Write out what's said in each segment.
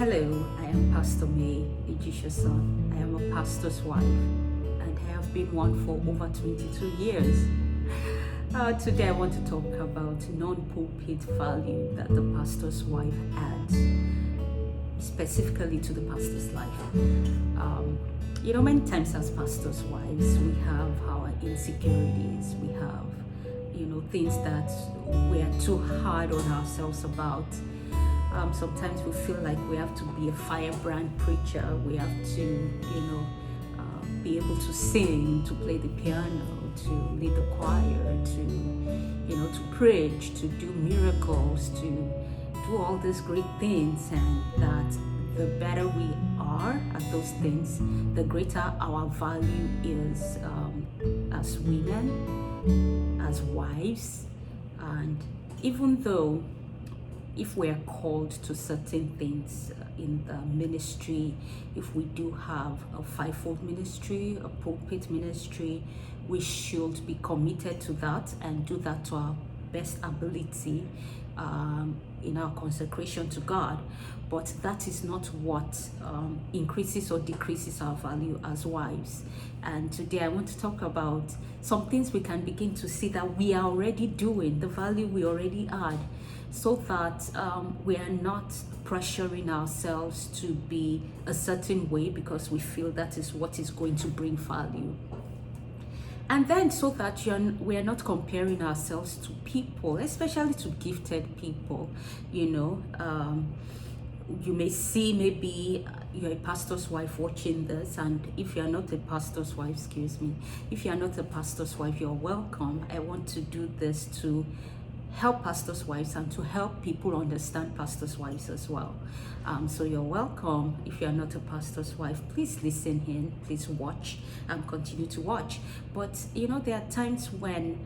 Hello, I am Pastor May Ejishason. I am a pastor's wife and I have been one for over 22 years. Today I want to talk about non-pulpit value that the pastor's wife adds, specifically to the pastor's life. Many times as pastors' wives, we have our insecurities, we have, things that we are too hard on ourselves about. Sometimes we feel like we have to be a firebrand preacher. We have to, be able to sing, to play the piano, to lead the choir, to preach, to do miracles, to do all these great things, and that the better we are at those things, the greater our value is as women, as wives. And even though if we are called to certain things in the ministry, if we do have a fivefold ministry, a pulpit ministry, we should be committed to that and do that to our best ability in our consecration to God. But that is not what increases or decreases our value as wives. And today I want to talk about some things we can begin to see that we are already doing, the value we already add, so that we are not pressuring ourselves to be a certain way because we feel that is what is going to bring value. And then so that we are not comparing ourselves to people, especially to gifted people. You may see, maybe you're a pastor's wife watching this, and if you're not a pastor's wife, if you're not a pastor's wife, you're welcome. I want to do this to help pastors' wives and to help people understand pastors' wives as well. So you're welcome. If you're not a pastor's wife, please listen in, please watch and continue to watch. But there are times when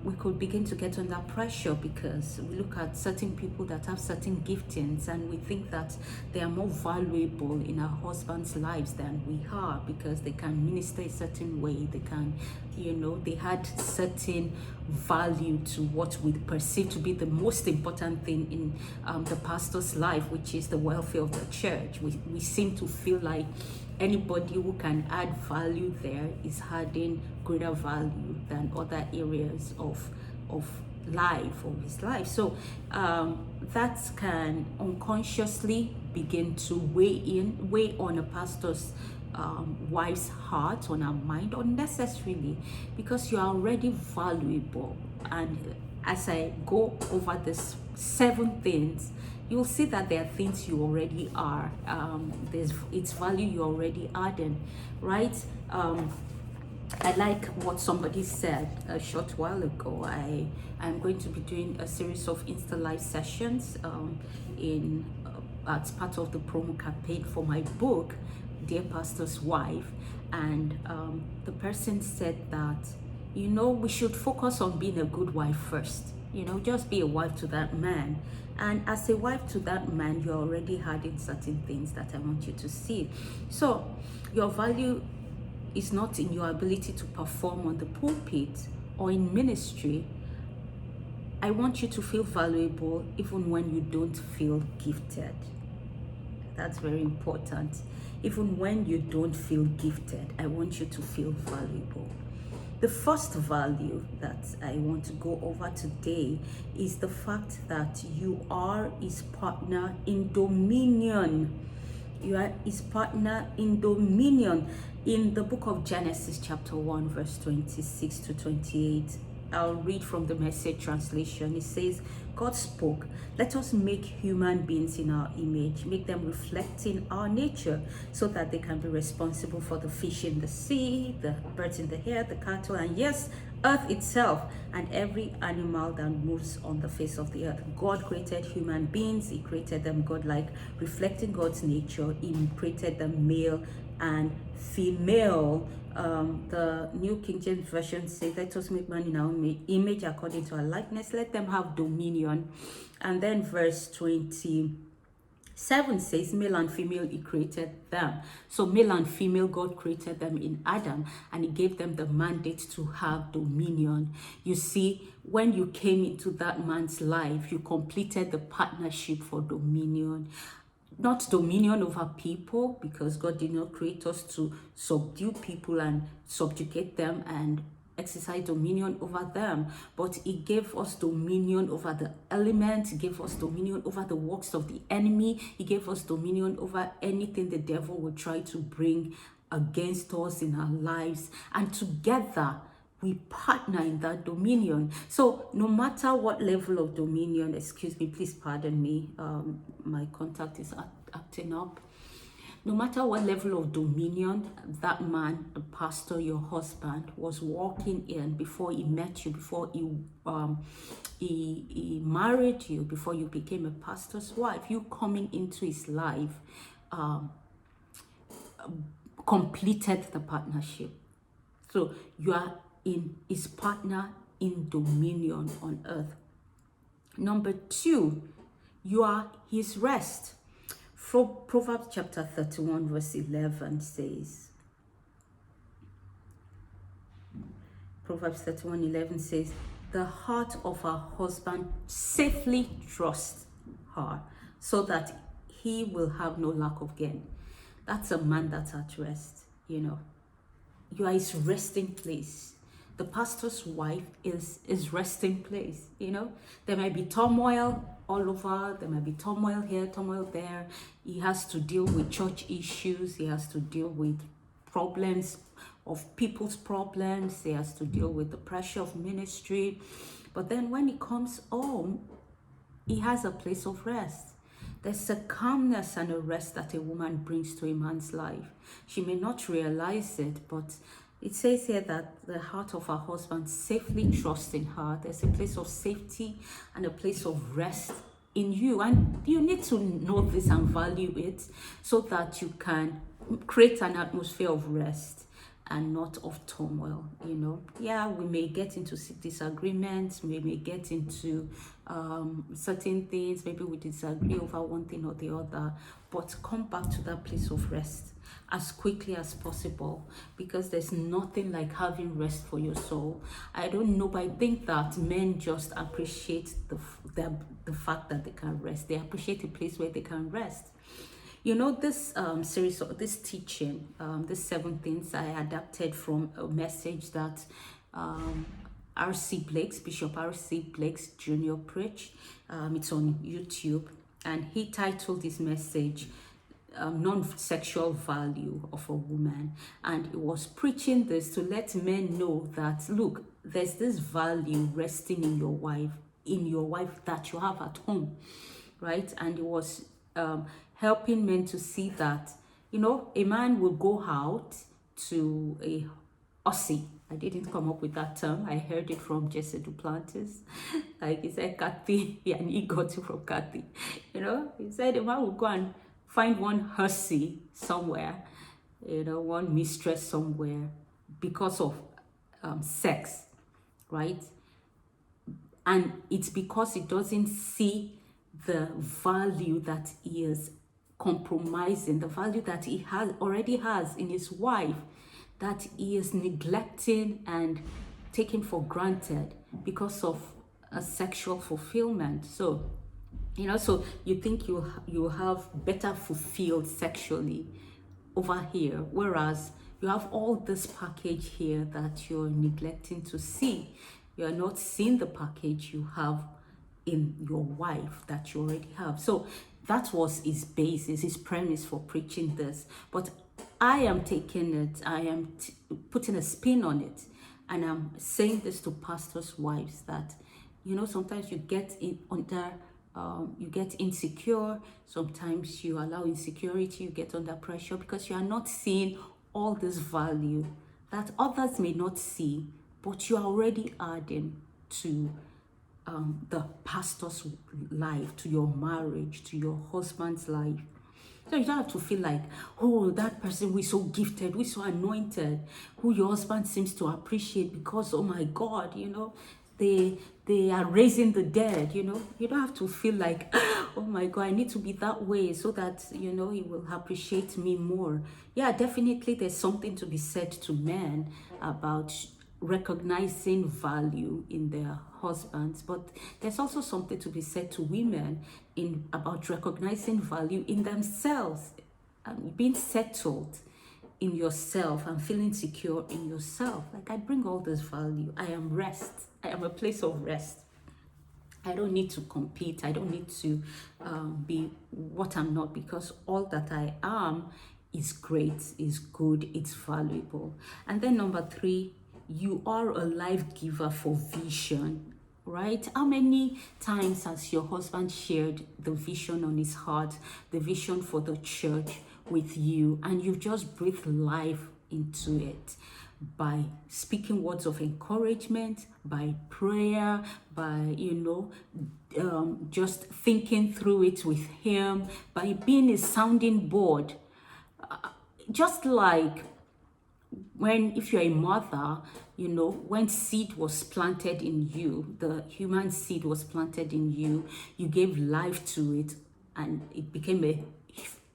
we could begin to get under pressure because we look at certain people that have certain giftings and we think that they are more valuable in our husbands' lives than we are because they can minister a certain way, they can, they had certain value to what we perceive to be the most important thing in the pastor's life, which is the welfare of the church. We seem to feel like anybody who can add value there is adding greater value than other areas of life or his life. So that can unconsciously begin to weigh on a pastor's wife's heart, on her mind, unnecessarily, because you are already valuable. And as I go over these 7 things, you'll see that there are things you already are. It's value you already adding, right? I like what somebody said a short while ago. I'm going to be doing a series of Insta Live sessions as part of the promo campaign for my book, Dear Pastor's Wife. And the person said that, we should focus on being a good wife first. Just be a wife to that man. And as a wife to that man, you're already adding certain things that I want you to see. So your value is not in your ability to perform on the pulpit or in ministry. I want you to feel valuable even when you don't feel gifted. That's very important. Even when you don't feel gifted, I want you to feel valuable. The first value that I want to go over today is the fact that you are his partner in dominion. You are his partner in dominion. In the book of Genesis chapter 1 verse 26 to 28, I'll read from the Message translation. It says, God spoke, let us make human beings in our image, make them reflecting our nature so that they can be responsible for the fish in the sea, the birds in the air, the cattle, and yes, earth itself, and every animal that moves on the face of the earth. God created human beings. He created them godlike, reflecting God's nature. He created them male and female. The New King James Version says, let us make man in our image according to our likeness. Let them have dominion. And then verse 27 says, male and female, he created them. So male and female, God created them in Adam, and he gave them the mandate to have dominion. You see, when you came into that man's life, you completed the partnership for dominion. not dominion over people, because God did not create us to subdue people and subjugate them and exercise dominion over them, but He gave us dominion over the elements. He gave us dominion over the works of the enemy. He gave us dominion over anything the devil will try to bring against us in our lives, and together we partner in that dominion. So no matter what level of dominion, excuse me, please pardon me, my contact is acting up. No matter what level of dominion that man, the pastor, your husband, was walking in before he met you, before he married you, before you became a pastor's wife, you coming into his life completed the partnership. So you are in his partner in dominion on earth. Number 2, you are his rest. Proverbs chapter 31 verse 11 says, Proverbs 31:11 says, the heart of her husband safely trusts her, so that he will have no lack of gain. That's a man that's at rest, you know. You are his resting place. The pastor's wife is his resting place, you know. There might be turmoil all over. There might be turmoil here, turmoil there. He has to deal with church issues. He has to deal with problems of people's problems. He has to deal with the pressure of ministry. But then when he comes home, he has a place of rest. There's a calmness and a rest that a woman brings to a man's life. She may not realize it, but it says here that the heart of her husband safely trusts in her. There's a place of safety and a place of rest in you. And you need to know this and value it so that you can create an atmosphere of rest and not of turmoil, you know. Yeah, we may get into disagreements, we may get into certain things, maybe we disagree over one thing or the other, but come back to that place of rest as quickly as possible, because there's nothing like having rest for your soul. I don't know, but I think that men just appreciate the fact that they can rest. They appreciate a place where they can rest. You know, this series of this teaching, this 7 things, I adapted from a message that Bishop R.C. Blake's Jr. preached. It's on YouTube, and he titled his message non-sexual value of a woman, and he was preaching this to let men know that, look, there's this value resting in your wife that you have at home, right? And it was helping men to see that, you know, a man will go out to a Aussie. I didn't come up with that term. I heard it from Jesse Duplantis. Like he said, Kathy, and he got it from Kathy. You know, he said a man will go and find one hussy somewhere, you know, one mistress somewhere because of sex, right? And it's because he doesn't see the value that he is compromising, the value that he already has in his wife, that he is neglecting and taking for granted because of a sexual fulfillment. So, you know, so you think you have better fulfilled sexually over here, whereas you have all this package here that you're neglecting to see. You're not seeing the package you have in your wife that you already have. So that was his basis, his premise for preaching this. But I am taking it, I am putting a spin on it, and I'm saying this to pastors' wives that, you know, sometimes you get you get insecure. Sometimes you allow insecurity, you get under pressure because you are not seeing all this value that others may not see, but you are already adding to the pastor's life, to your marriage, to your husband's life. So you don't have to feel like, oh, that person who is so gifted, who is so anointed, who your husband seems to appreciate because, oh my God, you know, they are raising the dead, you know. You don't have to feel like, oh my God, I need to be that way so that, you know, he will appreciate me more. Yeah, definitely there's something to be said to men about recognizing value in their husbands, but there's also something to be said to women in about recognizing value in themselves, being settled in yourself and feeling secure in yourself. Like, I bring all this value. I am rest. I am a place of rest. I don't need to compete. I don't need to be what I'm not, because all that I am is great, is good, it's valuable. And then number 3, you are a life giver for vision, right? How many times has your husband shared the vision on his heart, the vision for the church with you, and you just breathe life into it by speaking words of encouragement, by prayer, by, just thinking through it with him, by being a sounding board. Just like if you're a mother, when seed was planted in you, the human seed was planted in you, you gave life to it and it became a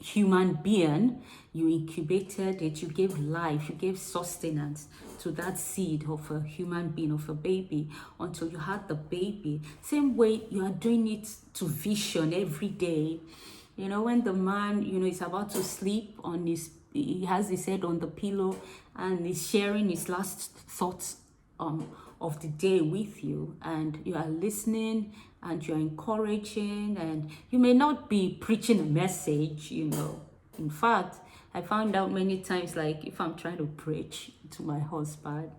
human being. You incubated it, you gave life, you gave sustenance to that seed of a human being, of a baby, until you had the baby. Same way you are doing it to vision every day. When the man, is about to sleep he has his head on the pillow and he's sharing his last thoughts of the day with you, and you are listening and you're encouraging, and you may not be preaching a message, In fact, I found out many times, like, if I'm trying to preach to my husband,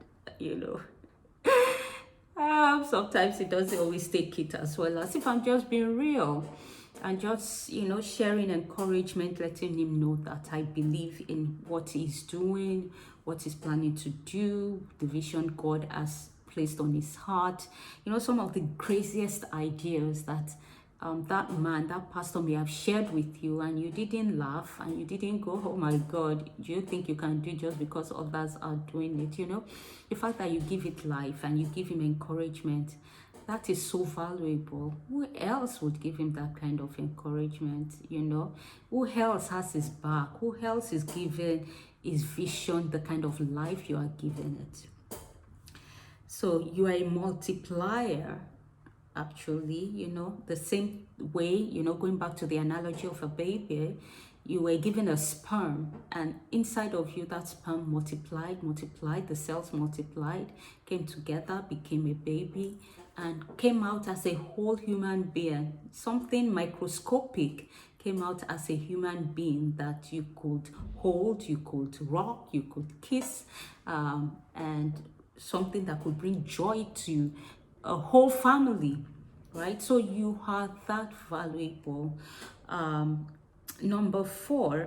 sometimes he doesn't always take it as well as if I'm just being real. And just, sharing encouragement, letting him know that I believe in what he's doing, what he's planning to do, the vision God has placed on his heart. Some of the craziest ideas that that pastor may have shared with you, and you didn't laugh and you didn't go, oh my God, do you think you can do just because others are doing it? The fact that you give it life and you give him encouragement, that is so valuable. Who else would give him that kind of encouragement? Who else has his back? Who else is giving his vision the kind of life you are giving it? So you are a multiplier, actually. The same way, going back to the analogy of a baby, you were given a sperm, and inside of you, that sperm multiplied, the cells multiplied, came together, became a baby, and came out as a whole human being. Something microscopic came out as a human being that you could hold, you could rock, you could kiss, and something that could bring joy to a whole family, right? So you are that valuable. Number 4,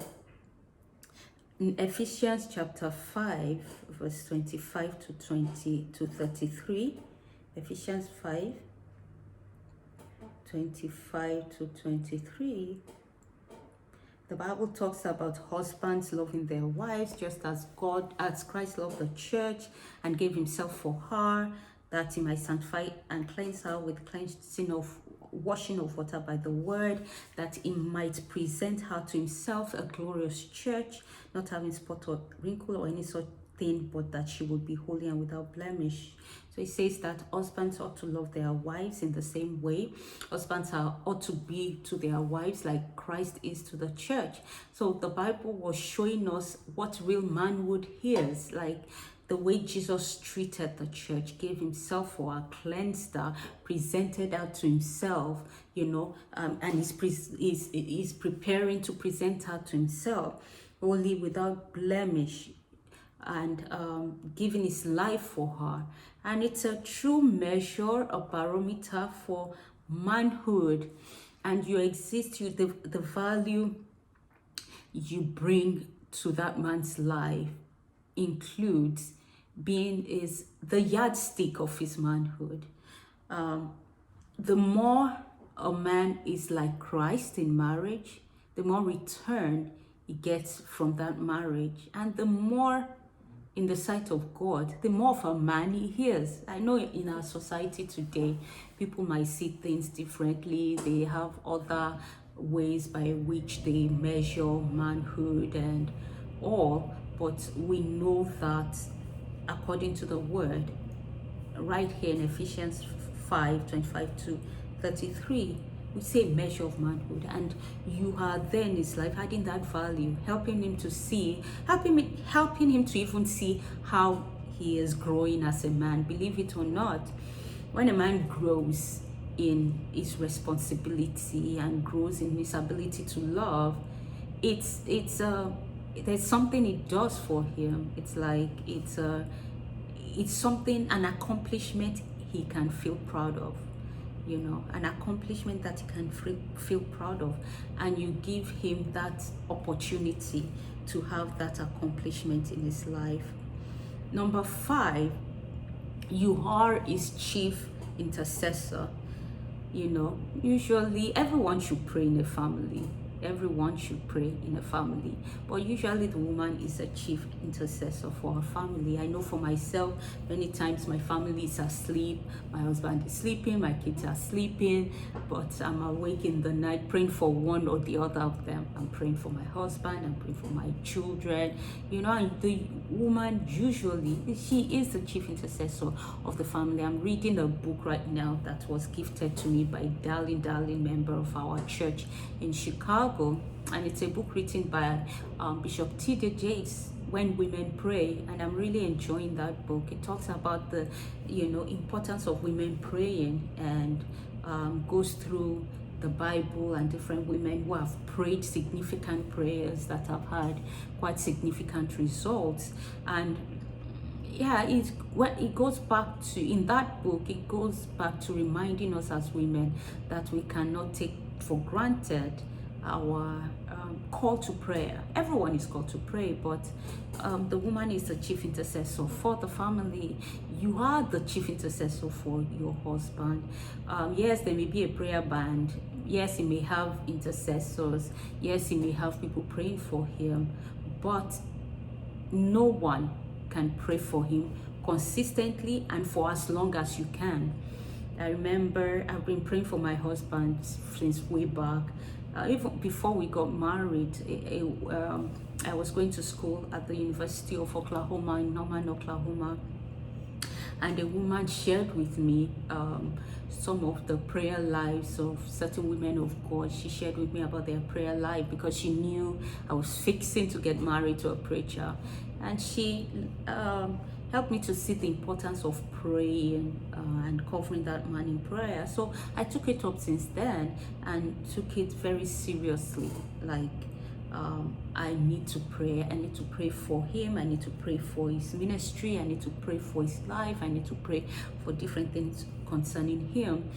in Ephesians chapter 5, verse 25 to 33, Ephesians 5, 25 to 23, the Bible talks about husbands loving their wives just as Christ loved the church and gave himself for her, that he might sanctify and cleanse her with cleansing of washing of water by the word, that he might present her to himself a glorious church, not having spot or wrinkle or any such thing, but that she would be holy and without blemish. So it says that husbands ought to love their wives in the same way. Husbands ought to be to their wives like Christ is to the church. So the Bible was showing us what real manhood is, like the way Jesus treated the church, gave himself for her, cleansed her, presented her to himself, and he's preparing to present her to himself, holy, without blemish, and giving his life for her. And it's a true measure, a barometer for manhood. And the value you bring to that man's life includes is the yardstick of his manhood. The more a man is like Christ in marriage, the more return he gets from that marriage, and the more in the sight of God, the more of a man he is. I know in our society today, people might see things differently. They have other ways by which they measure manhood and all, but we know that according to the word, right here in Ephesians 5:25-33, we say measure of manhood, and you are there in his life adding that value, helping him to see, helping him to even see how he is growing as a man. Believe it or not, when a man grows in his responsibility and grows in his ability to love, it's there's something it does for him. It's like it's something, an accomplishment he can feel proud of, an accomplishment that he can feel proud of, and you give him that opportunity to have that accomplishment in his life. Number 5, you are his chief intercessor. Usually everyone should pray in a family. Everyone should pray in a family, but usually the woman is a chief intercessor for her family. I know for myself, many times my family is asleep, my husband is sleeping, my kids are sleeping, but I'm awake in the night praying for one or the other of them. I'm praying for my husband, I'm praying for my children, and the woman usually, she is the chief intercessor of the family. I'm reading a book right now that was gifted to me by a darling member of our church in Chicago. And it's a book written by Bishop T.D. Jakes, When Women Pray, and I'm really enjoying that book. It talks about the importance of women praying, and goes through the Bible and different women who have prayed significant prayers that have had quite significant results. And it goes back to, in that book, it goes back to reminding us as women that we cannot take for granted our call to prayer. Everyone is called to pray, but the woman is the chief intercessor for the family. You are the chief intercessor for your husband. Yes, there may be a prayer band. Yes, he may have intercessors. Yes, he may have people praying for him, but no one can pray for him consistently and for as long as you can. I remember I've been praying for my husband since way back. Even before we got married, I was going to school at the University of Oklahoma in Norman, Oklahoma, and a woman shared with me some of the prayer lives of certain women of God. She shared with me about their prayer life because she knew I was fixing to get married to a preacher, and she helped me to see the importance of praying and covering that man in prayer. So I took it up since then and took it very seriously. Like, I need to pray. I need to pray for him. I need to pray for his ministry. I need to pray for his life. I need to pray for different things concerning him.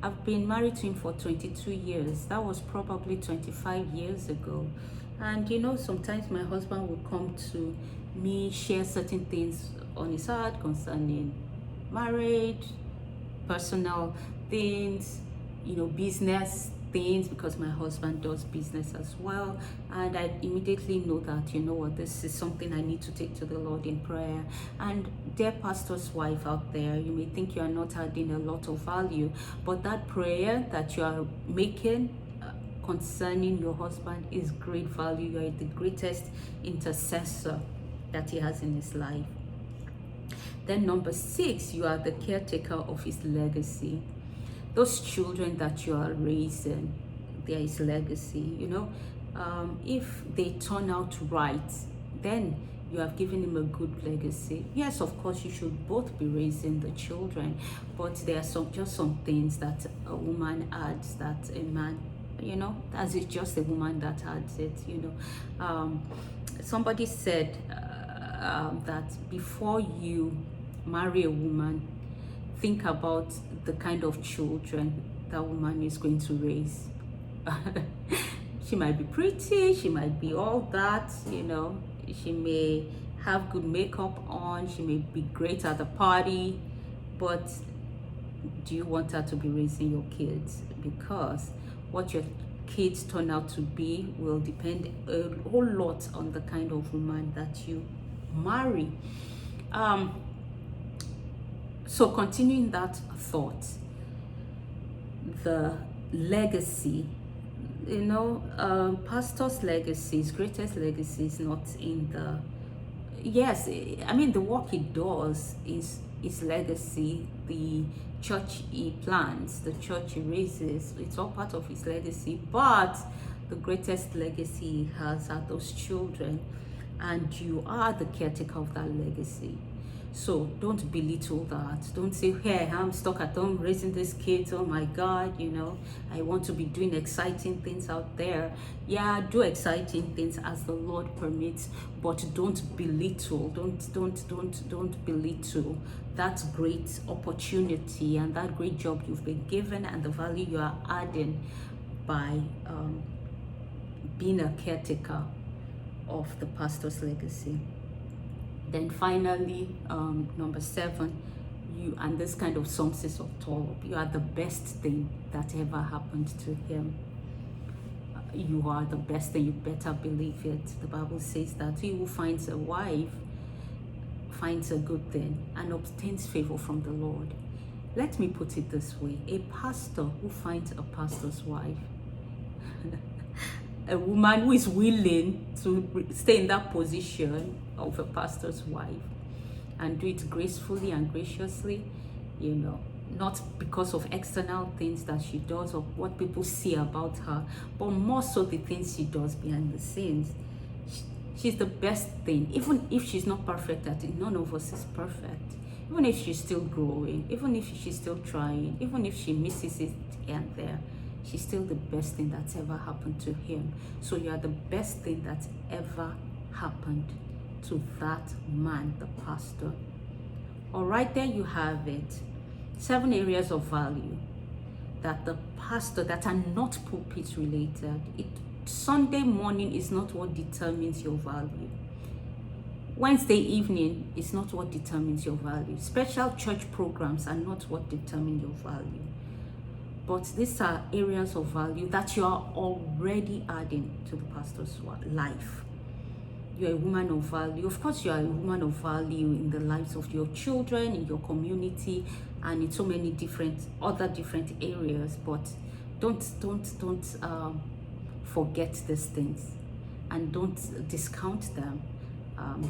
I've been married to him for 22 years. That was probably 25 years ago. And sometimes my husband would come to me, share certain things on his heart concerning marriage, personal things, business things, because my husband does business as well. And I immediately know that, this is something I need to take to the Lord in prayer. And dear pastor's wife out there, you may think you are not adding a lot of value, but that prayer that you are making concerning your husband is great value. You are the greatest intercessor that he has in his life. Then number 6, you are the caretaker of his legacy. Those children that you are raising, there is legacy. If they turn out right, then you have given him a good legacy. Yes, of course, you should both be raising the children, but there are some things that a woman adds that a man, as it's just a woman that adds it. Somebody said that before you marry a woman, think about the kind of children that woman is going to raise. She might be pretty, she might be all that, she may have good makeup on, she may be great at the party, but do you want her to be raising your kids? Because what your kids turn out to be will depend a whole lot on the kind of woman that you marry. So continuing that thought, the legacy, pastor's legacy, his greatest legacy is not in yes, I mean, the work he does is legacy. The church he plants, the church he raises, it's all part of his legacy. But the greatest legacy he has are those children, and you are the caretaker of that legacy. So don't belittle that. Don't say, hey, I'm stuck at home raising these kids. Oh my God, I want to be doing exciting things out there. Yeah, do exciting things as the Lord permits, but don't belittle. Don't belittle that great opportunity and that great job you've been given and the value you are adding by being a caretaker of the pastor's legacy. Then finally, number 7, you, and this kind of sums it all up, you are the best thing that ever happened to him. You are the best thing, you better believe it. The Bible says that he who finds a wife finds a good thing and obtains favor from the Lord. Let me put it this way: a pastor who finds a pastor's wife, a woman who is willing to stay in that position of a pastor's wife and do it gracefully and graciously, not because of external things that she does or what people see about her, but more so the things she does behind the scenes. She's the best thing. Even if she's not perfect at it, none of us is perfect. Even if she's still growing, even if she's still trying, even if she misses it here and there, she's still the best thing that's ever happened to him. So you are the best thing that's ever happened to that man, the pastor. All right, there you have it. 7 areas of value that the pastor, that are not pulpit related. Sunday morning is not what determines your value. Wednesday evening is not what determines your value. Special church programs are not what determine your value. But these are areas of value that you are already adding to the pastor's life. You're a woman of value. Of course, you are a woman of value in the lives of your children, in your community, and in so many other different areas. But don't forget these things, and don't discount them.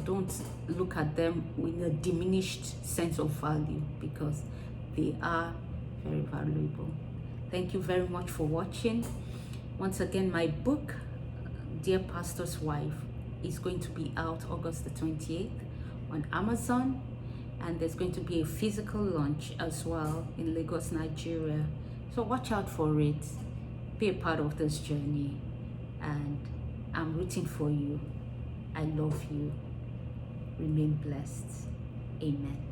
Don't look at them with a diminished sense of value, because they are very valuable. Thank you very much for watching. Once again, my book, Dear Pastor's Wife, is going to be out August the 28th on Amazon, and there's going to be a physical launch as well in Lagos, Nigeria. So watch out for it. Be a part of this journey, and I'm rooting for you. I love you. Remain blessed. Amen.